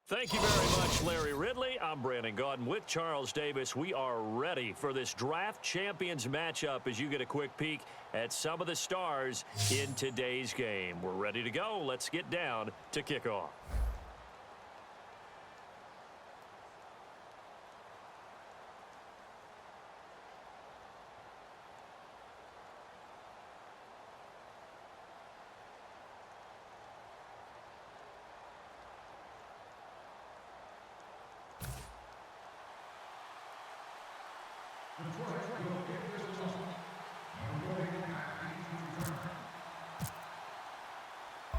Thank you very much, Larry Ridley. I'm Brandon Gaudin with Charles Davis. We are ready for this Draft Champions matchup as you get a quick peek at some of the stars in today's game. We're ready to go. Let's get down to kickoff.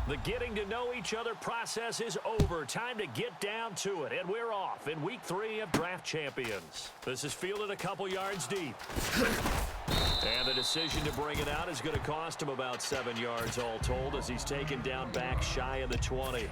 The getting to know each other process is over. Time to get down to it. And we're off in week 3 of Draft Champions. This is fielded a couple yards deep. And the decision to bring it out is going to cost him about 7 yards all told as he's taken down back shy of the 20.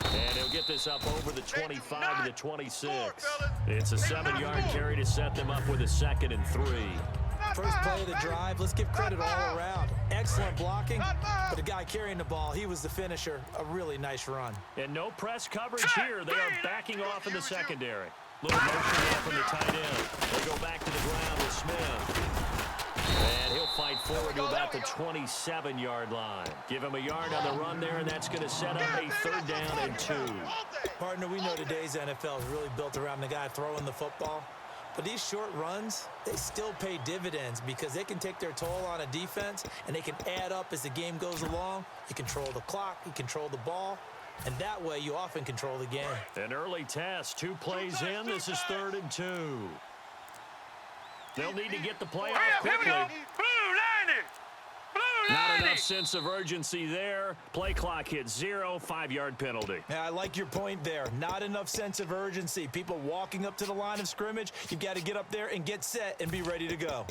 And he'll get this up over the 25 to the 26. It's a 7-yard carry to set them up with a 2nd and 3. First play of the drive, let's give credit all around. Excellent blocking, but the guy carrying the ball, he was the finisher. A really nice run. And no press coverage here. They are backing off in the secondary. Little motion there from the tight end. They go back to the ground with Smith. And he'll fight forward to about the 27-yard line. Give him a yard on the run there, and that's going to set up a 3rd down and 2. Partner, we know today's NFL is really built around the guy throwing the football. But these short runs, they still pay dividends because they can take their toll on a defense, and they can add up as the game goes along. You control the clock, you control the ball, and that way you often control the game. An early test, 2 plays in. This is 3rd and 2. They'll need to get the play off quickly. Not enough sense of urgency there. Play clock hits 0, 5-yard penalty. Yeah, I like your point there. Not enough sense of urgency. People walking up to the line of scrimmage, you've got to get up there and get set and be ready to go.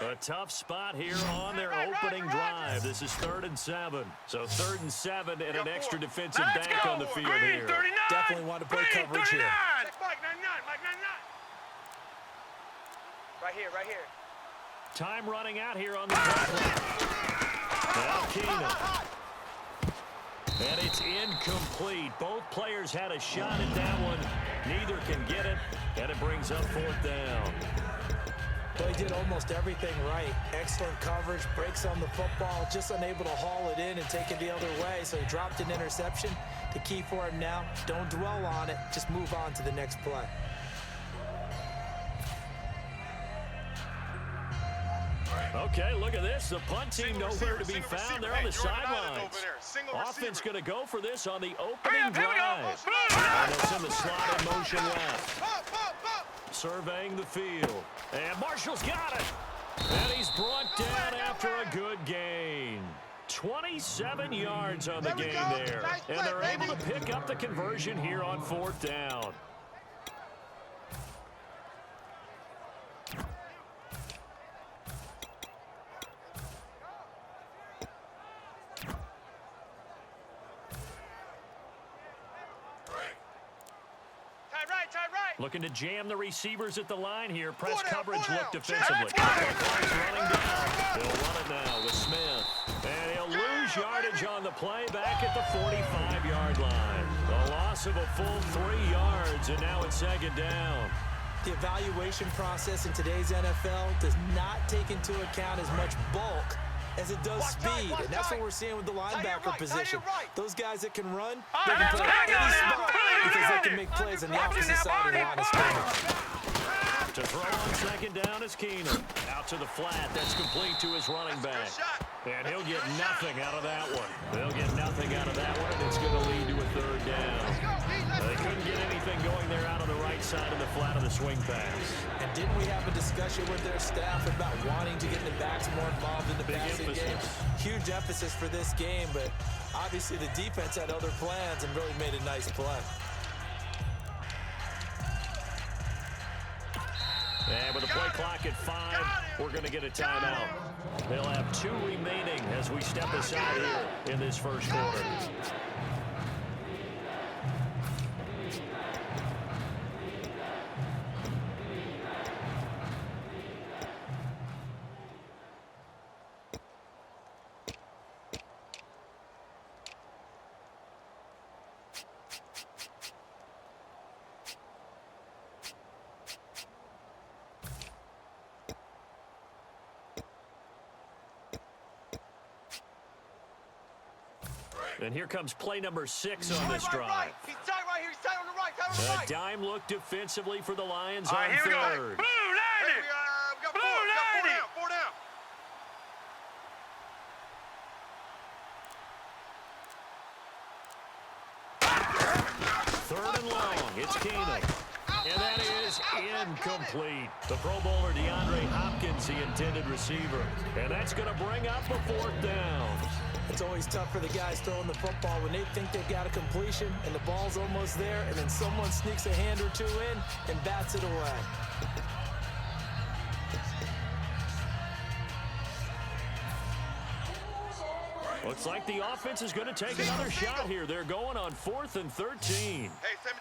A tough spot here on their opening drive. This is 3rd and 7. So 3rd and 7 and an extra defensive back on the field here. Definitely want to play coverage here. Right here. Time running out here on the clock. Now Keenum. And it's incomplete. Both players had a shot at that one. Neither can get it, and it brings up 4th down. Well, he did almost everything right. Excellent coverage, breaks on the football, just unable to haul it in and take it the other way, so he dropped an interception. The key for him now, don't dwell on it, just move on to the next play. Okay, look at this. The punt team nowhere to be found. They're on the sidelines. Offense going to go for this on the opening drive. And it's in the slot in motion left. Surveying the field. And Marshall's got it. And he's brought down after a good gain. 27 yards on the game there. And they're able to pick up the conversion here on 4th down. Looking to jam the receivers at the line here. Press coverage look defensively. Clock's running down. He'll run it now with Smith. And he'll lose yardage on the play back at the 45-yard line. A loss of a full 3 yards, and now it's 2nd down. The evaluation process in today's NFL does not take into account as much bulk as it does speed, and that's what we're seeing with the linebacker position. Those guys that can run, they can play at any spot because they can make plays on the opposite side of the line of scrimmage. To throw on 2nd down is Keenum. Out to the flat. That's complete to his running back. And he'll get nothing out of that one. They'll get nothing out of that one, and it's going to lead to a 3rd down. They couldn't get anything going there out on the right side of the flat of the swing pass. And didn't we have a discussion with their staff about wanting to get the backs more involved in the passing game? Huge emphasis for this game, but obviously the defense had other plans and really made a nice play. With the play clock at 5, we're going to get a timeout. They'll have 2 remaining as we step aside here in this first quarter. And here comes play number 6 on this drive. He's tight right here. He's tight on the right. Tight on the right. A dime look defensively for the Lions All right, on here we go. third. Blue 90. Hey, we got 4. We got 4 down. 4 down. Third and long. It's Keenum. And that is incomplete. The Pro Bowler DeAndre Hopkins, the intended receiver. And that's going to bring up a 4th down. It's always tough for the guys throwing the football when they think they've got a completion and the ball's almost there, and then someone sneaks a hand or 2 in and bats it away. Looks like the offense is going to take another shot here. They're going on 4th and 13.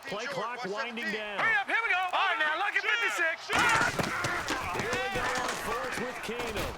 Play clock winding down. Hurry up, here we go. All right, now, lucky 56. Here we go on 4th with Keenum.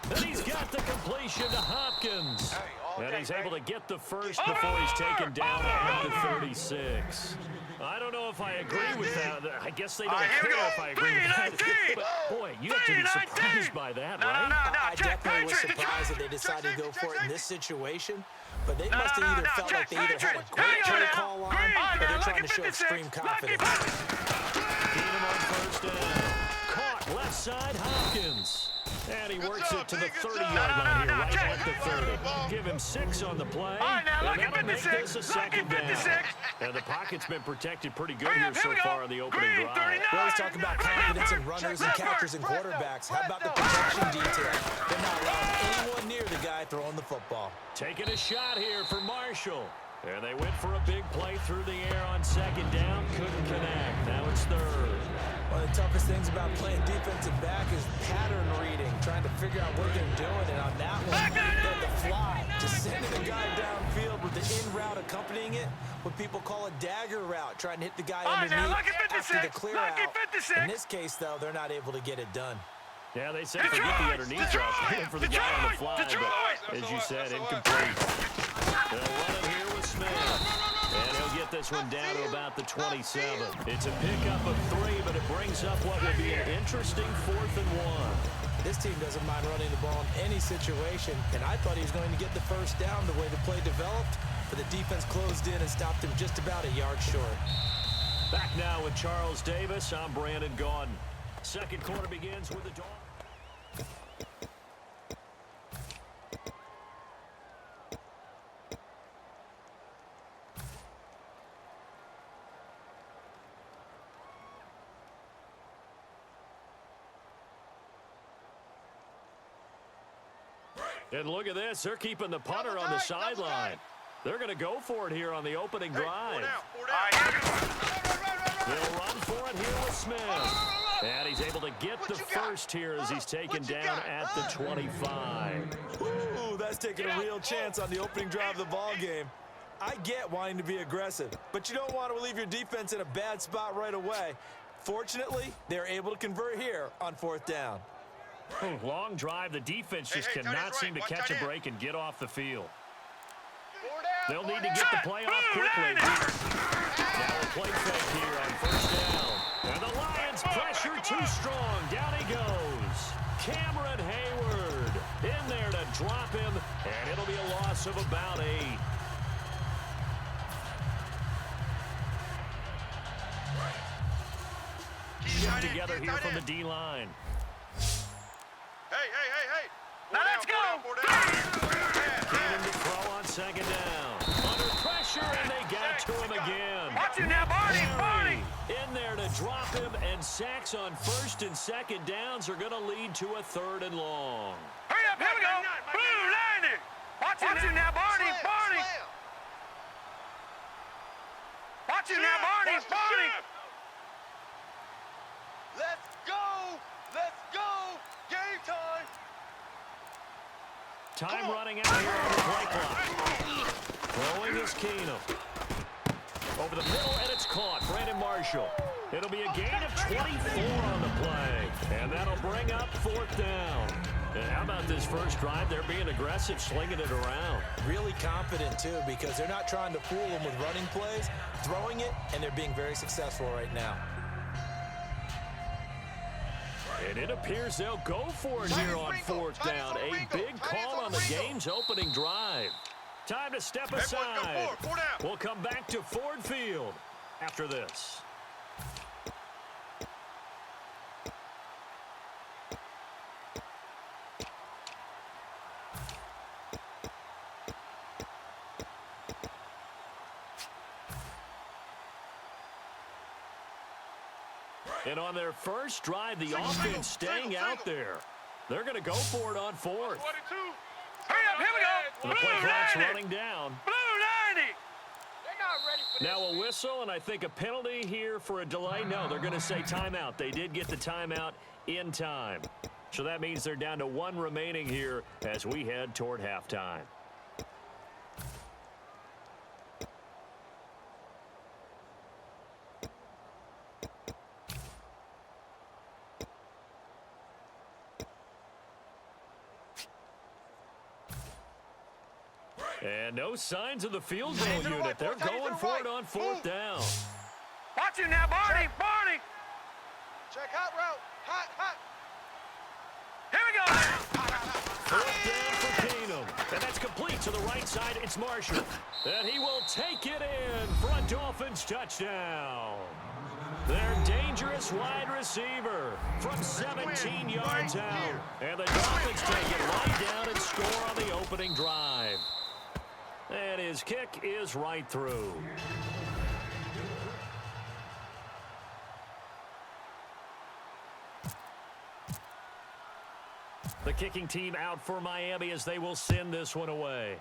Then he's got the completion to Hopkins. And he's able to get the first before he's taken down at the 36. I don't know if I agree with that. I guess they don't care if I agree with that. But, boy, you have to be surprised by that, right? I definitely was surprised that they decided to go for it in this situation. But they must have either felt like they either had a great play call on or they're trying to show extreme confidence. Keenum on 1st down. Caught left side Hopkins. And he works it to the 30-yard line here, right at the 30. Give him 6 on the play. And that'll make this a 2nd down. And the pocket's been protected pretty good here so far in the opening drive. We always talk about confidence in runners and catchers and quarterbacks. How about the protection detail? They're not allowing anyone near the guy throwing the football. Taking a shot here for Marshall. And they went for a big play through the air on 2nd down. Couldn't connect. Now it's 3rd. One of the toughest things about playing defensive back is pattern reading, trying to figure out what they're doing. And on that one, they had the fly, just sending the guy downfield with the in route accompanying it, what people call a dagger route, trying to hit the guy underneath after the clear out. In this case, though, they're not able to get it done. Yeah, they said forget the underneath route for the guy on the fly, but as you said, incomplete. They'll run it here with Smith. And he'll get this one down to about the 27. It's a pickup of 3, but it brings up what will be an interesting 4th and 1. This team doesn't mind running the ball in any situation, and I thought he was going to get the first down the way the play developed, but the defense closed in and stopped him just about a yard short. Back now with Charles Davis. I'm Brandon Gaudin. Second quarter begins with the Dogs. And look at this. They're keeping the punter on the sideline. They're going to go for it here on the opening drive. They'll run for it here with Smith. And he's able to get the first here as he's taken down at the 25. Ooh, that's taking a real chance on the opening drive of the ball game. I get wanting to be aggressive, but you don't want to leave your defense in a bad spot right away. Fortunately, they're able to convert here on 4th down. Long drive. The defense just cannot seem to catch a break and get off the field. They'll need to get the play off quickly. Now a play fake here on 1st down. And the Lions pressure too strong. Down he goes. Cameron Hayward in there to drop him, and it'll be a loss of about 8. Shift together here from the D-line. Hey. Now let's go. Keenum to throw on 2nd down. Under pressure, and they got to him again. Watch it now, Barney. In there to drop him, and sacks on 1st and 2nd downs are going to lead to a 3rd and long. Hurry up, here we go. Blue 90. Watch it now, Barney. Watch it now, Barney. Let's go. Time running out here on the play clock. Throwing is Keenum. Over the middle, and it's caught. Brandon Marshall. It'll be a gain of 24 on the play. And that'll bring up 4th down. And how about this first drive? They're being aggressive, slinging it around. Really confident, too, because they're not trying to fool them with running plays, throwing it, and they're being very successful right now. And it appears they'll go for it here on 4th down. A big call on the game's opening drive. Time to step aside. We'll come back to Ford Field after this. And on their first drive, the offense staying out there. They're going to go for it on 4th. Hurry up, here we go. And the play clock's running down. Blue 90. Now a whistle, and I think a penalty here for a delay. No, they're going to say timeout. They did get the timeout in time. So that means they're down to 1 remaining here as we head toward halftime. And no signs of the field goal unit. They're going for it on 4th down. Watch you now, Barney. Barney. Check hot route. Hot. Here we go. 4th down for Keenum. And that's complete to the right side. It's Marshall. And he will take it in for a Dolphins touchdown. Their dangerous wide receiver from 17 yards out. And the Dolphins take it right down and score on the opening drive. And his kick is right through. The kicking team out for Miami as they will send this one away.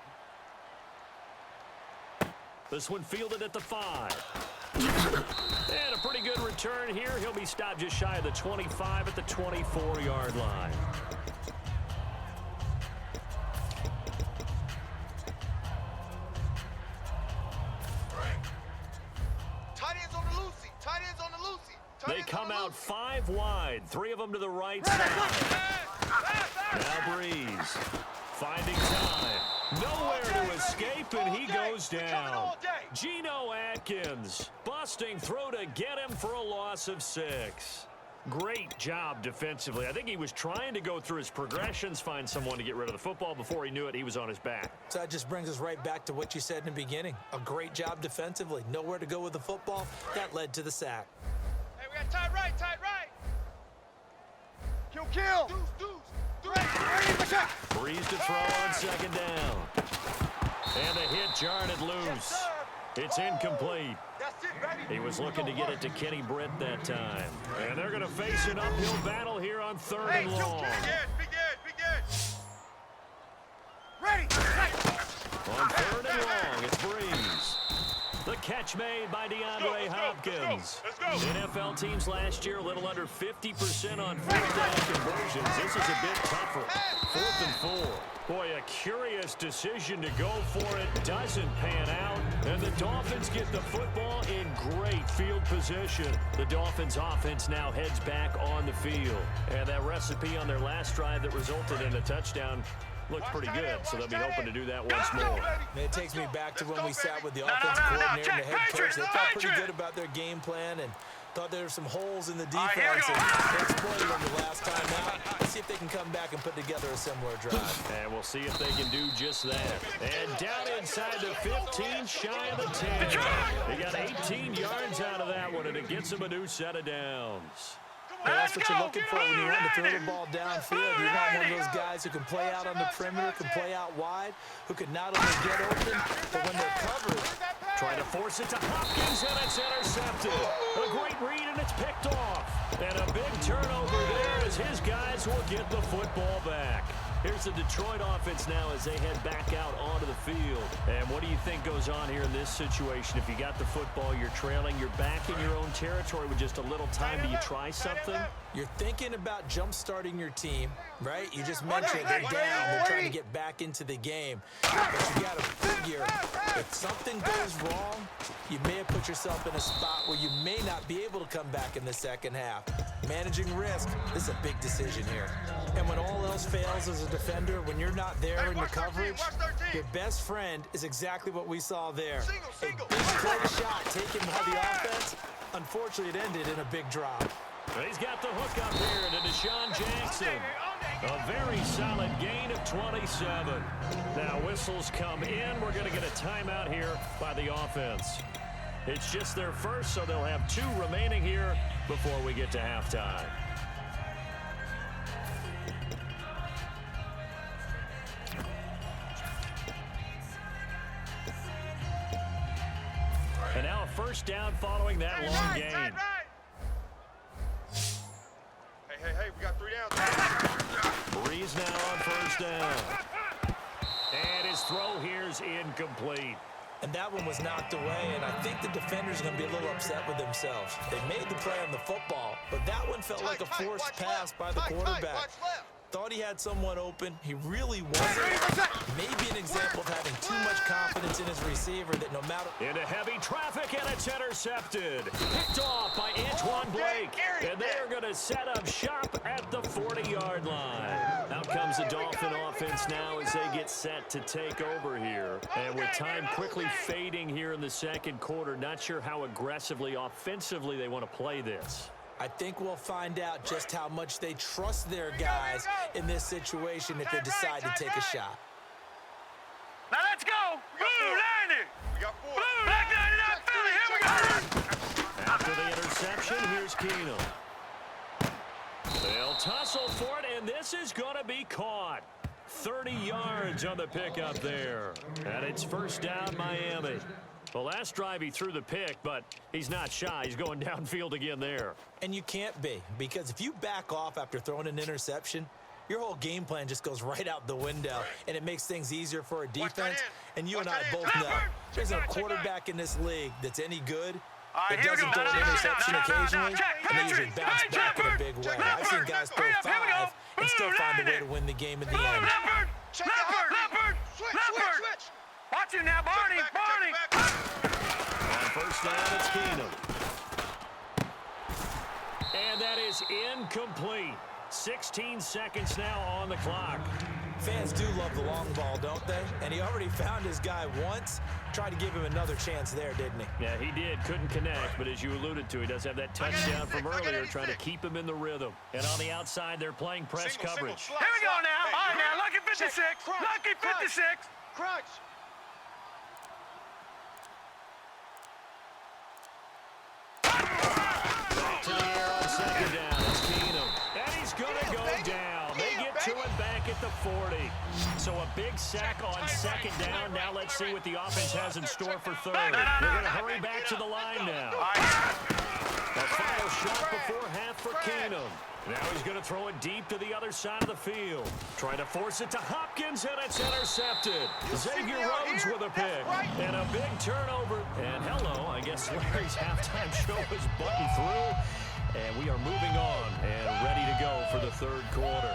This one fielded at the 5. And a pretty good return here. He'll be stopped just shy of the 25 at the 24-yard line. They come out 5 wide, 3 of them to the right side. Now Breeze finding time. Nowhere to escape, and he goes down. Geno Atkins busting through to get him for a loss of 6. Great job defensively. I think he was trying to go through his progressions, find someone to get rid of the football. Before he knew it, he was on his back. So that just brings us right back to what you said in the beginning. A great job defensively. Nowhere to go with the football. That led to the sack. Hey, we got tight right. Kill. Deuce. Breeze to throw on 2nd down. And the hit jarred it loose. It's incomplete. That's it, baby. He was looking to get it to Kenny Britt that time. And they're going to face an uphill battle here on 3rd and long. Big edge. Ready. On 3rd and long, it's Breeze. The catch made by DeAndre Hopkins. Let's go. NFL teams last year a little under 50% on 4th down conversions. This is a bit tougher. 4th and 4. Boy, a curious decision to go for it. Doesn't pan out. And the Dolphins get the football in great field position. The Dolphins offense now heads back on the field. And that recipe on their last drive that resulted in a touchdown looked pretty good, so they'll be hoping to do that once more. It takes me back to when we sat with the offensive coordinator and the head coach. They felt pretty good about their game plan and thought there were some holes in the defense. And they exploited them the last time out. Let's see if they can come back and put together a similar drive. And we'll see if they can do just that. And down inside the 15, shy of the 10. They got 18 yards out of that one, and it gets them a new set of downs. Well, that's what you're looking for when you want to throw the ball downfield. You want one of those guys who can play out on the perimeter, can play out wide, who can not only get open, but when they're covered. Trying to force it to Hopkins, and it's intercepted. A great read, and it's picked off. And a big turnover there as his guys will get the football back. Here's the Detroit offense now as they head back out onto the field. And what do you think goes on here in this situation? If you got the football, you're trailing, you're back in your own territory with just a little time. Do you try something? You're thinking about jump-starting your team, right? You just mentioned they're down. They're trying to get back into the game. But you got to figure if something goes wrong, you may have put yourself in a spot where you may not be able to come back in the second half. Managing risk, this is a big decision here. And when all else fails as a defender, when you're not there in the coverage, your best friend is exactly what we saw there. A big play shot taken by the offense. Unfortunately, it ended in a big drop. He's got the hook up here to Deshaun Jackson. A very solid gain of 27. Now whistles come in. We're going to get a timeout here by the offense. It's just their first, so they'll have 2 remaining here before we get to halftime. And now a first down following that long gain. Hey, we got 3 downs. Breeze now on first down. And his throw here is incomplete. And that one was knocked away, and I think the defenders are going to be a little upset with themselves. They made the play on the football, but that one felt like a forced pass by the quarterback. Thought he had someone open. He really wasn't. Maybe an example of having too much confidence in his receiver that no matter... Into heavy traffic, and it's intercepted. Picked off by Antoine Blake. And they're going to set up shop at the 40-yard line. Out comes the Dolphin offense now as they get set to take over here. And with time quickly fading here in the second quarter, not sure how aggressively, offensively they want to play this. I think we'll find out just how much they trust their guys in this situation if they decide to take a shot. Now let's go. Blue 90. We got 4. Blue, black 99 Philly. Here we go. After the interception, here's Keenum. They'll tussle for it, and this is going to be caught. 30 yards on the pickup there. And it's first down, Miami. The last drive he threw the pick, but he's not shy. He's going downfield again there. And you can't be, because if you back off after throwing an interception, your whole game plan just goes right out the window, and it makes things easier for a defense. And you and I both know there's a quarterback in this league that's any good that doesn't throw an interception occasionally, and they usually bounce back in a big way. I've seen guys throw 5 and still find a way to win the game in the end. Leopard. Watch him now, Barney. On first down, it's Keenum. And that is incomplete. 16 seconds now on the clock. Fans do love the long ball, don't they? And he already found his guy once. Tried to give him another chance there, didn't he? Yeah, he did. Couldn't connect, but as you alluded to, he does have that touchdown from earlier, trying to keep him in the rhythm. And on the outside, they're playing press coverage. Here we go now. All right, now, lucky 56. Lucky 56. Crunch. To the air on second down. It's Keenum. And he's going to go down. They get to it back at the 40. So a big sack on second down. Now let's see what the offense has in store for third. They're going to hurry back to the line now. A final shot before half for Keenum. Now he's going to throw it deep to the other side of the field. Trying to force it to Hopkins, and it's intercepted. Xavier Rhodes with a pick. And a big turnover. And hello, I guess Larry's halftime show is buttoned through. And we are moving on and ready to go for the third quarter.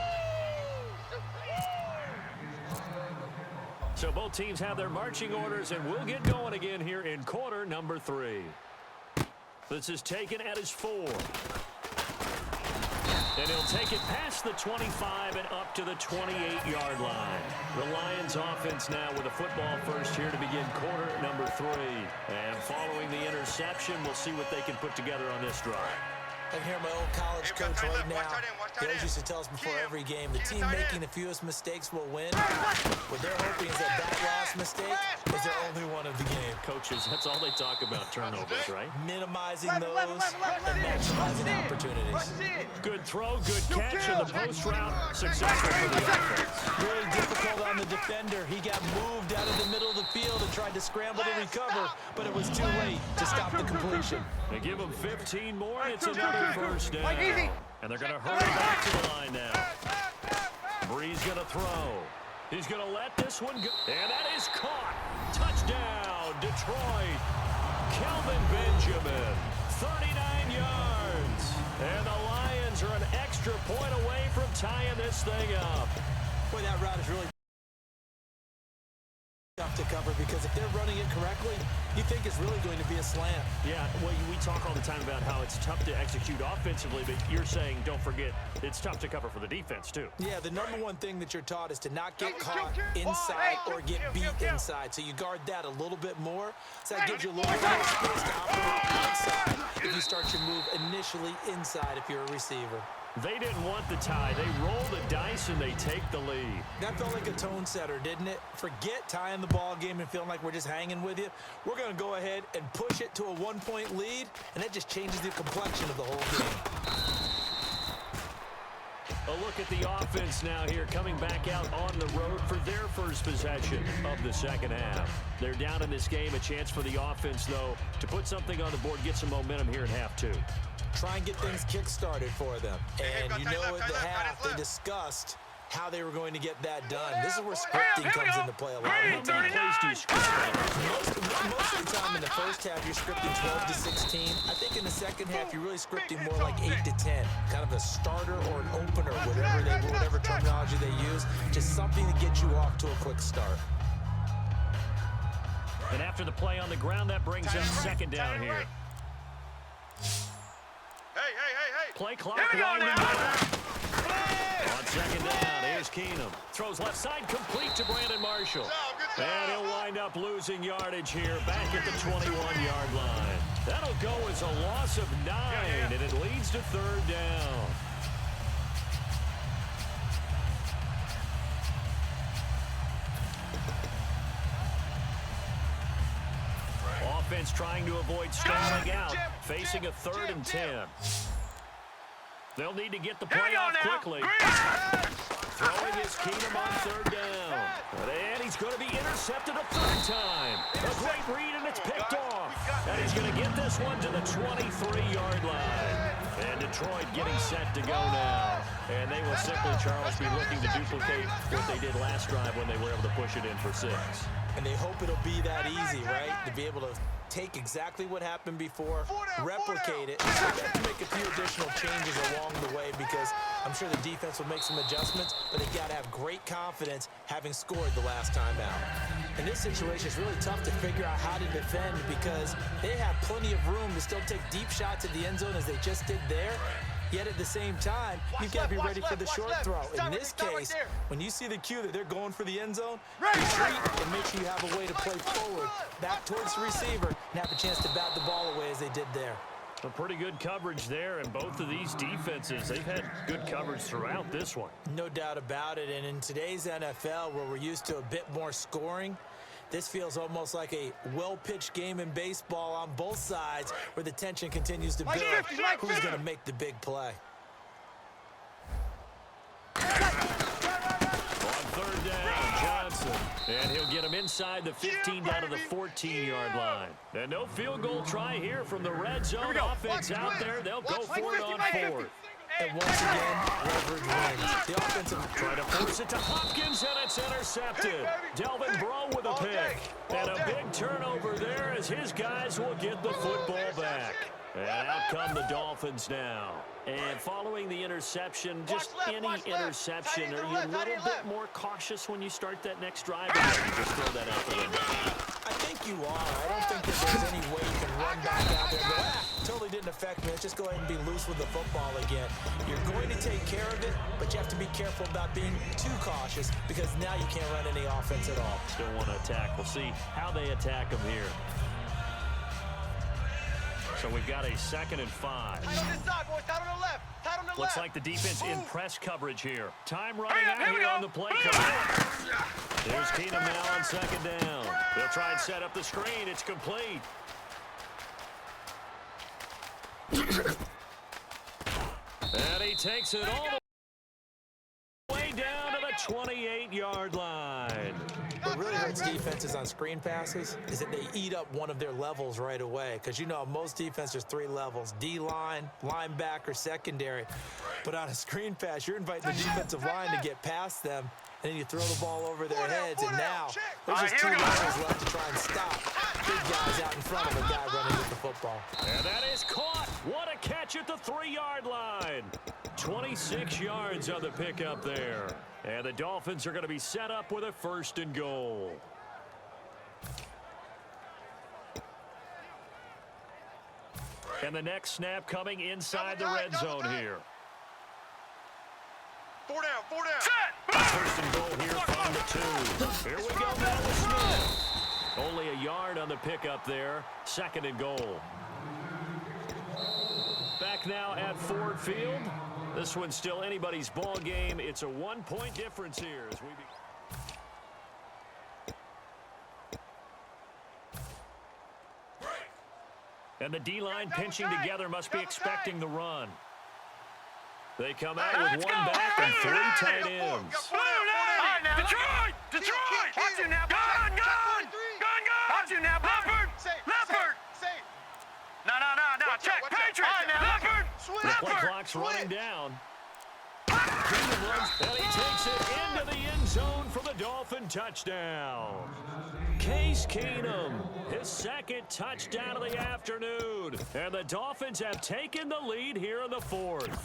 So both teams have their marching orders, and we'll get going again here in quarter number 3. This is taken at his 4. And he'll take it past the 25 and up to the 28-yard line. The Lions offense now with a football first here to begin quarter number 3. And following the interception, we'll see what they can put together on this drive. I can hear my old college coach right now. He always used to tell us before every game, the team making the fewest mistakes will win. What they're hoping is that last mistake is their only one of the game. Coaches, that's all they talk about, turnovers, right? Minimizing those and maximizing opportunities. Good throw, good catch in the post route. Successful for the offense. Really difficult on the defender. He got moved out of the middle of the field and tried to scramble to recover, but it was too late to stop the completion. They give him 15 more, and it's another first down. And they're going to hurry back to the line now. Brees going to throw. He's going to let this one go. And that is caught. Touchdown, Detroit. Kelvin Benjamin, 39 yards. And the Lions are an extra point away from tying this thing up. Boy, that route is really tough to cover because if they're running it correctly, you think it's really going to be a slant. Yeah, well, we talk all the time about how it's tough to execute offensively, but you're saying, don't forget, it's tough to cover for the defense, too. Yeah, the number one thing that you're taught is to not get caught inside or get beat inside. So you guard that a little bit more. So that gives you a little bit more space to operate outside if you start your move initially inside if you're a receiver. They didn't want the tie. They roll the dice and they take the lead. That felt like a tone setter, didn't it? Forget tying the ball game and feeling like we're just hanging with you. We're going to go ahead and push it to a one-point lead, and that just changes the complexion of the whole game. A look at the offense now here, coming back out on the road for their first possession of the second half. They're down in this game. A chance for the offense, though, to put something on the board, get some momentum here in half two. Try and get things kick-started for them. And you know at the half, they discussed how they were going to get that done. This is where scripting comes into play a lot. How many plays do you script? Most of the time in the first half, you're scripting 12 to 16. I think in the second half, you're really scripting more like 8 to 10. Kind of a starter or an opener, whatever terminology they use. Just something to get you off to a quick start. And after the play on the ground, that brings up second down here. Hey. Play clock winding down. On second down, here's Keenum. Throws left side, complete to Brandon Marshall. And he'll wind up losing yardage here, back at the 21-yard line. That'll go as a loss of 9, and it leads to third down. Offense trying to avoid stalling out, facing a 3rd and 10. They'll need to get the play off quickly. Throwing is Keenum on third down. And he's going to be intercepted a 3rd time. A great read, and it's picked off. And he's going to get this one to the 23-yard line. And Detroit getting set to go now. And they will simply, Charles, be looking to duplicate what they did last drive when they were able to push it in for 6. And they hope it'll be that easy, right? To be able to take exactly what happened before, replicate it. So they have to make a few additional changes along the way because I'm sure the defense will make some adjustments, but they've got to have great confidence having scored the last time out. In this situation, it's really tough to figure out how to defend because they have plenty of room to still take deep shots at the end zone as they just did there. Yet at the same time, you've got to be ready for the short throw. In this case, when you see the cue that they're going for the end zone, retreat and make sure you have a way to play forward, back towards the receiver, and have a chance to bat the ball away as they did there. A pretty good coverage there, and both of these defenses, they've had good coverage throughout this one. No doubt about it, and in today's NFL, where we're used to a bit more scoring, this feels almost like a well-pitched game in baseball on both sides where the tension continues to build. Who's going to make the big play? On third down, Johnson. And he'll get him inside the 15 down to the 14-yard line. And no field goal try here from the red zone offense out there. They'll go for it on 4th. And once again, leverage wins. The offensive try to force it to Hopkins, and it's intercepted. Delvin Breaux with a pick. And a big turnover there as his guys will get the football back. And out come the Dolphins now. And following the interception, just any interception, are you a little bit more cautious when you start that next drive? Or you just throw that out the window? I think you are. I don't think that there's any way you can run back out there and go, totally didn't affect me. Let's just go ahead and be loose with the football again. You're going to take care of it, but you have to be careful about being too cautious because now you can't run any offense at all. Still want to attack. We'll see how they attack them here. So we've got a 2nd and 5. Tight on this side, boys. Tight on the left. Tight on the left. Looks like the defense in press coverage here. Time running out here on the play clock. There's Keenum now on 2nd down. They'll try and set up the screen. It's complete. And he takes it all the way down to the 28-yard line. what really hurts defenses on screen passes is that they eat up one of their levels right away. Because, you know, most defenses, 3 levels: D-line, linebacker, secondary. But on a screen pass, you're inviting the defensive line to get past them, and then you throw the ball over their heads, and now there's just 2 guys left to try and stop big guys out in front of a guy running with the football. And that is caught. What a catch at the 3-yard line. 26 yards on the pickup there. And the Dolphins are going to be set up with a 1st and goal. And the next snap coming inside the red zone here. 4 down, 4 down. Set. 1st and goal here from the 2. Here we go now with Smith. Only a yard on the pickup there. 2nd and goal. Back now at Ford Field. This one's still anybody's ball game. It's a 1-point difference here as we and the D-line pinching together must be expecting the run. They come out with 1 back and 3 tight ends. Detroit! Detroit! Watch you now. Gun! Watch you now, Leopard! Leopard! No. Check. Patriot! Leopard! The play clock's running down. Keenum runs, and he takes it into the end zone for the Dolphin touchdown. Case Keenum, his 2nd touchdown of the afternoon. And the Dolphins have taken the lead here in the 4th.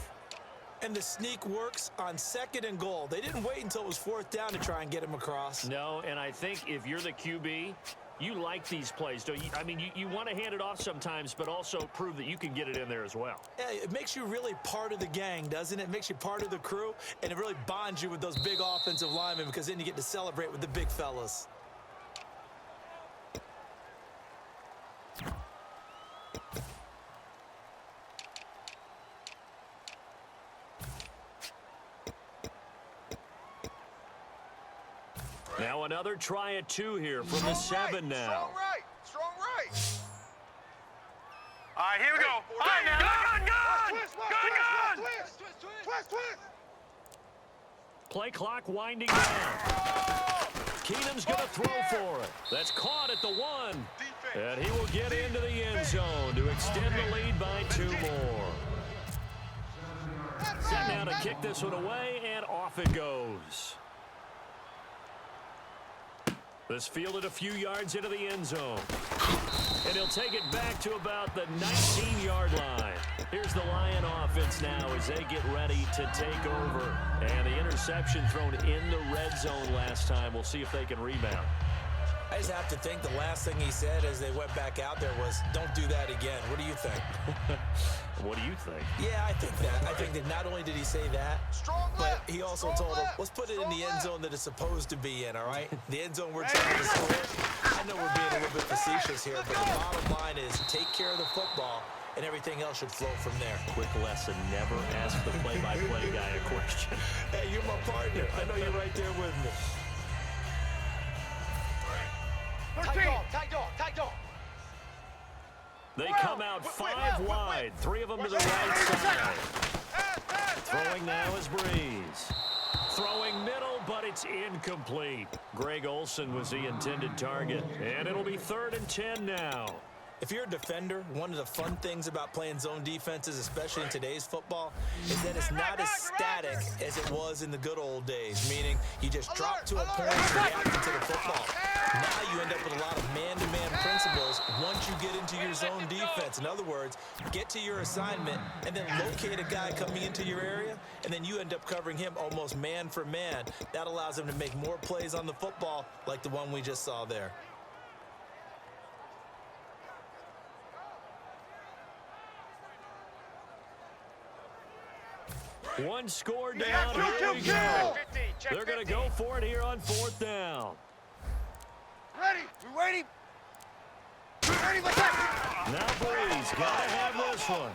And the sneak works on 2nd and goal. They didn't wait until it was 4th down to try and get him across. No, and I think if you're the QB, you like these plays, don't you? I mean, you want to hand it off sometimes, but also prove that you can get it in there as well. Yeah, it makes you really part of the gang, doesn't it? It makes you part of the crew, and it really bonds you with those big offensive linemen because then you get to celebrate with the big fellas. Now another try at 2 here from the 7 now. Strong right. All right, here we go. Gun! Twist. Play clock winding down. Keenum's going to throw for it. That's caught at the 1. And he will get into the end zone to extend the lead by 2 more. Set now to kick this one away, and off it goes. This fielded a few yards into the end zone. And he'll take it back to about the 19-yard line. Here's the Lion offense now as they get ready to take over. And the interception thrown in the red zone last time. We'll see if they can rebound. I just have to think the last thing he said as they went back out there was, "Don't do that again." What do you think? What do you think? Yeah, I think that. I think that not only did he say that, but he also told him, let's put it in the end zone that it's supposed to be in, all right? The end zone we're trying to score. I know we're being a little bit facetious here, but the bottom line is take care of the football, and everything else should flow from there. Quick lesson, never ask the play-by-play guy a question. Hey, you're my partner. I know you're right there with me. Tight dog. They come out 5 wide, 3 of them to the right side. Throwing now is Breeze. Throwing middle, but it's incomplete. Greg Olsen was the intended target, and it'll be 3rd and 10 now. If you're a defender, one of the fun things about playing zone defenses, especially in today's football, is that it's not as static as it was in the good old days, meaning you just drop to a point reacting to the football. Now you end up with a lot of man-to-man principles once you get into your zone defense. In other words, get to your assignment and then locate a guy coming into your area, and then you end up covering him almost man for man. That allows him to make more plays on the football like the one we just saw there. One score down. Here we go. They're going to go for it here on 4th down. Ready. We ready? Now Breeze got to have this one.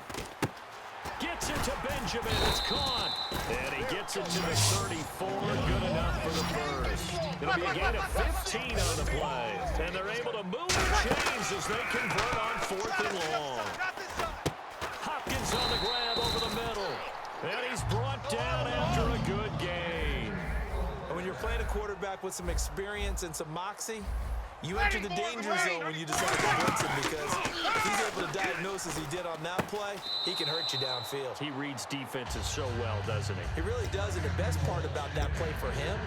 Gets it to Benjamin. It's caught. And he gets it to the 34. Good enough for the first. It'll be a gain of 15 on the play. And they're able to move the chains as they convert on 4th and long. Hopkins on the grab over the middle. And he's brought down after a good gain. And when you're playing a quarterback with some experience and some moxie, you enter the danger zone when you decide to blitz him, because if he's able to diagnose as he did on that play, he can hurt you downfield. He reads defenses so well, doesn't he? He really does, and the best part about that play for him,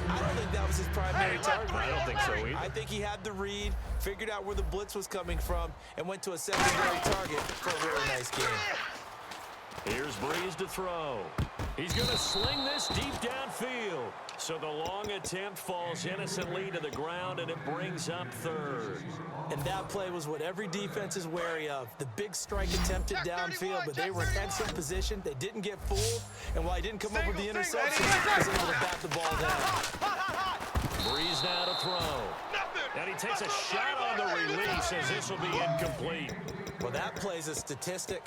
I don't think that was his primary target. I don't think so either. I think he had the read, figured out where the blitz was coming from, and went to a secondary target for a really nice game. Here's Breeze to throw. He's going to sling this deep downfield. So the long attempt falls innocently to the ground, and it brings up third. And that play was what every defense is wary of. The big strike attempted downfield, but they were in excellent position. They didn't get fooled, and while he didn't come up with the interception, he was able to bat the ball down. Breeze now to throw. And he takes a shot on the release as this will be incomplete. Well, that play's a statistic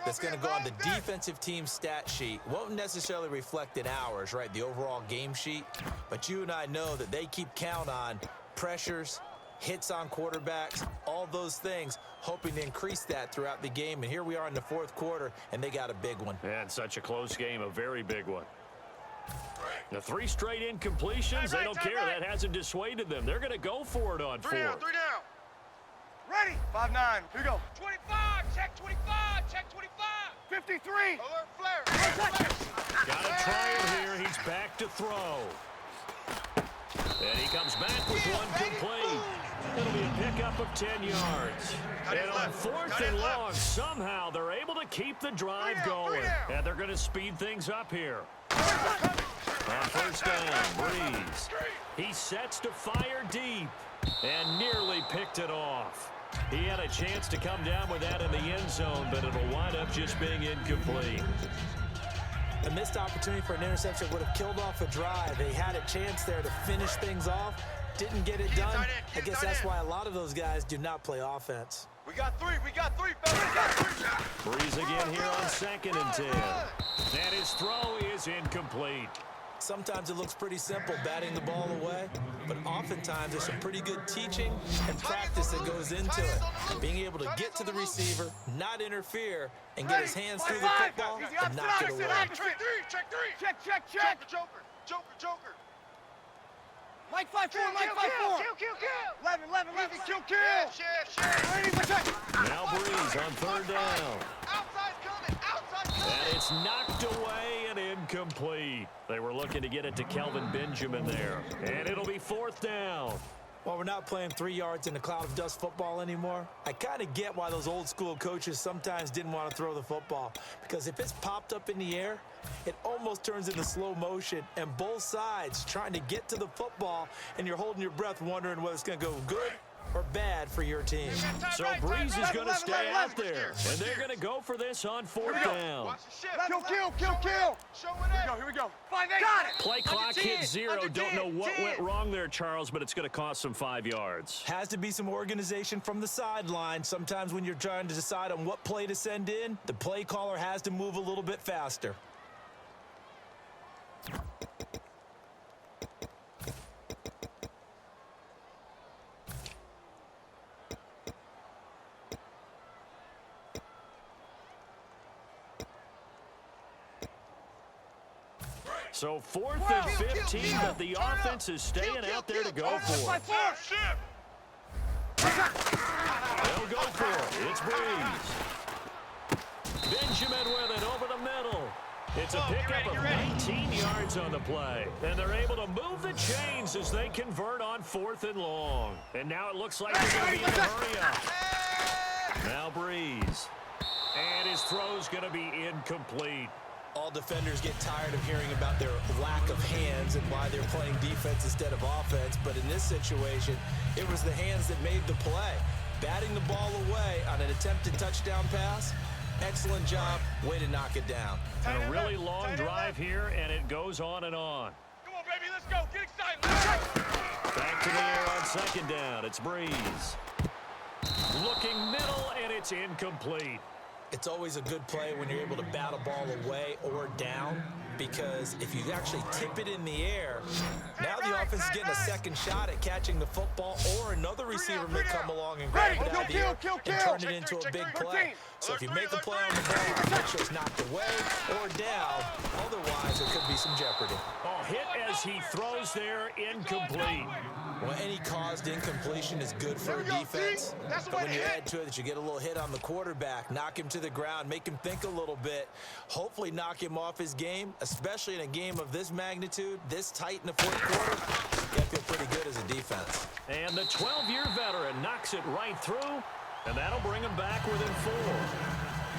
that's going to go on the defensive team stat sheet. Won't necessarily reflect in ours, right, the overall game sheet, but you and I know that they keep count on pressures, hits on quarterbacks, all those things, hoping to increase that throughout the game. And here we are in the fourth quarter, and they got a big one. And such a close game, a very big one. The 3 straight incompletions, they don't care. That hasn't dissuaded them. They're going to go for it on 4. 3 down. Ready. 5-9. Here we go. 25. Check 25. Check 25. 53. Alert flare. Got to try it here. He's back to throw. And he comes back with one complete. It'll be a pickup of 10 yards. And on 4th and long, somehow they're able to keep the drive going. And they're going to speed things up here. On 1st down, Breeze. He sets to fire deep and nearly picked it off. He had a chance to come down with that in the end zone, but it'll wind up just being incomplete. A missed opportunity for an interception would have killed off a drive. They had a chance there to finish things off, didn't get it done. I guess that's why a lot of those guys do not play offense. We got 3, fellas. Breeze again here on 2nd and 10. And his throw is incomplete. Sometimes it looks pretty simple, batting the ball away, but oftentimes there's some pretty good teaching and practice that goes into it. Being able to get to the receiver, not interfere, and get his hands through the football and knock it away. Check 3. Joker. Mike 5-4. 11. Kill. Now Breeze on 3rd down. Outside coming. And it's knocked away and incomplete. They were looking to get it to Kelvin Benjamin there. And it'll be 4th down. While we're not playing 3 yards in a cloud of dust football anymore, I kind of get why those old school coaches sometimes didn't want to throw the football. Because if it's popped up in the air, it almost turns into slow motion, and both sides trying to get to the football, and you're holding your breath wondering whether it's going to go good or bad for your team. So Breeze is going to stay out there, and they're going to go for this on 4th down. Kill. Here we go. 5-8. Got it. Play clock hit 0. Don't know what went wrong there, Charles, but it's going to cost them 5 yards. Has to be some organization from the sideline. Sometimes when you're trying to decide on what play to send in, the play caller has to move a little bit faster. So 4th and 15, but the offense is staying out there to go for it. They'll go for it. It's Breeze. Benjamin with it over the middle. It's a pickup of 19 yards on the play. And they're able to move the chains as they convert on 4th and long. And now it looks like they're going to be in a hurry up. Now Breeze. And his throw's going to be incomplete. All defenders get tired of hearing about their lack of hands and why they're playing defense instead of offense. But in this situation, it was the hands that made the play. Batting the ball away on an attempted touchdown pass. Excellent job. Way to knock it down. And a really long drive here, and it goes on and on. Come on, baby. Let's go. Get excited. Back to the air on 2nd down. It's Breeze. Looking middle, and it's incomplete. It's always a good play when you're able to bat a ball away or down, because if you actually tip it in the air, now the offense is getting a second shot at catching the football, or another receiver may come along and grab it out of the air and turn it into a big play. So if you make a play on the ball, make sure it's knocked away or down. Otherwise, so it could be some jeopardy. Oh, hit as he throws there, incomplete. Well, any caused incompletion is good for a defense. But when you add to it that you get a little hit on the quarterback, knock him to the ground, make him think a little bit, hopefully knock him off his game, especially in a game of this magnitude, this tight in the fourth quarter, you got to feel pretty good as a defense. And the 12-year veteran knocks it right through, and that'll bring him back within 4.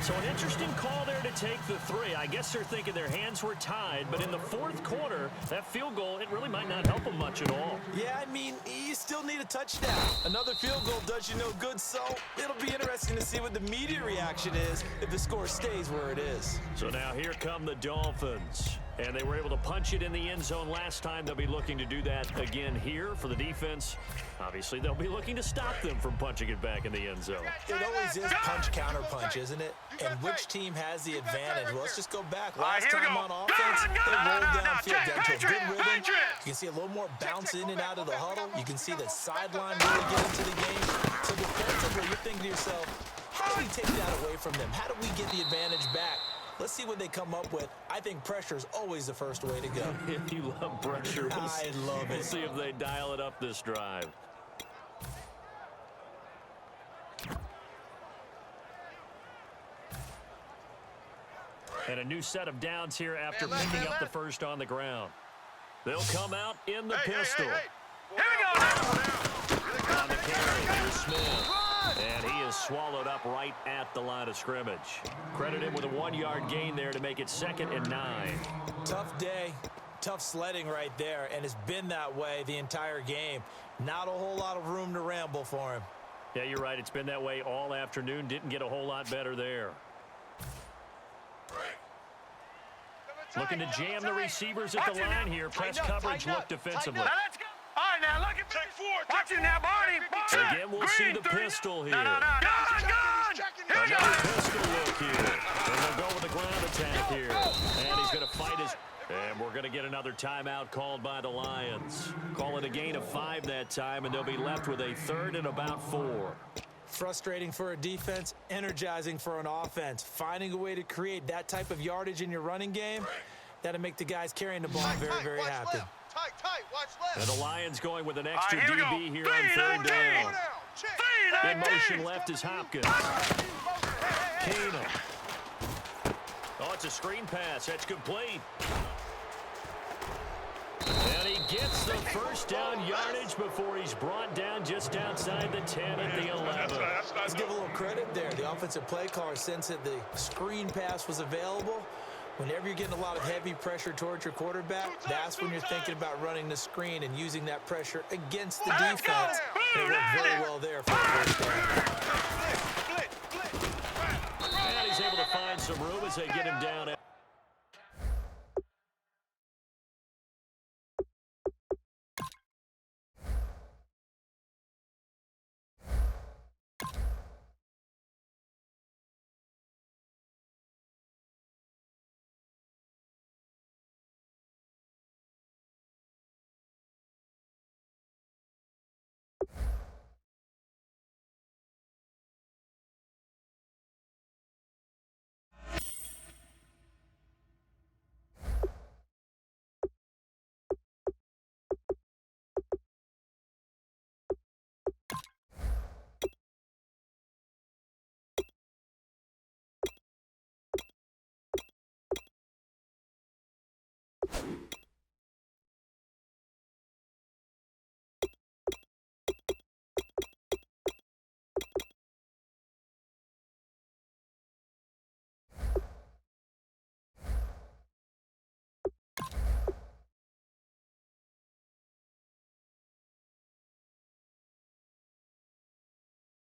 So an interesting call there to take the 3. I guess they're thinking their hands were tied, but in the fourth quarter, that field goal, it really might not help them much at all. Yeah, I mean, you still need a touchdown. Another field goal does you no good, so it'll be interesting to see what the media reaction is if the score stays where it is. So now here come the Dolphins. And they were able to punch it in the end zone last time. They'll be looking to do that again here for the defense. Obviously, they'll be looking to stop them from punching it back in the end zone. It always is punch-counter-punch, isn't it? And which team has the advantage? Well, let's just go back. Last time on offense, they rolled downfield, got to a good rhythm. You can see a little more bounce in and out of the huddle. You can see the sideline really get into the game. So defensively, you're thinking to yourself, how do we take that away from them? How do we get the advantage back? Let's see what they come up with. I think pressure is always the first way to go. You love pressure. I love it. We'll see if they dial it up this drive. And a new set of downs here after picking up the first on the ground. They'll come out in the pistol. Here we go now. On the carry, here's Smith. And he is swallowed up right at the line of scrimmage. Credit him with a 1-yard gain there to make it 2nd and 9. Tough day, tough sledding right there, and it's been that way the entire game. Not a whole lot of room to ramble for him. Yeah, you're right. It's been that way all afternoon. Didn't get a whole lot better there. Looking to jam the receivers at the line here. Press coverage look defensively. Now let's go. All right, now look at take 4. Watch it now, Barney. Again, we'll see the pistol here. No. Gun. Here we go. Another pistol look here. And they'll go with the ground attack here. And he's going to fight his... And we're going to get another timeout called by the Lions. Call it a gain of 5 that time, and they'll be left with a 3rd and about 4. Frustrating for a defense, energizing for an offense. Finding a way to create that type of yardage in your running game, that'll make the guys carrying the ball very, very happy. Tight, watch left. And the Lions going with an extra Here we DB go. here on 3rd down. Feed In motion left is Hopkins. Keenum. Oh, it's a screen pass. That's complete. And he gets the first down yardage before he's brought down just outside the 10 at the 11. Let's give a little credit there. The offensive play caller sensed that the screen pass was available. Whenever you're getting a lot of heavy pressure towards your quarterback, that's when you're thinking about running the screen and using that pressure against the defense. It worked very well there for the first down. And he's able to find some room as they get him down.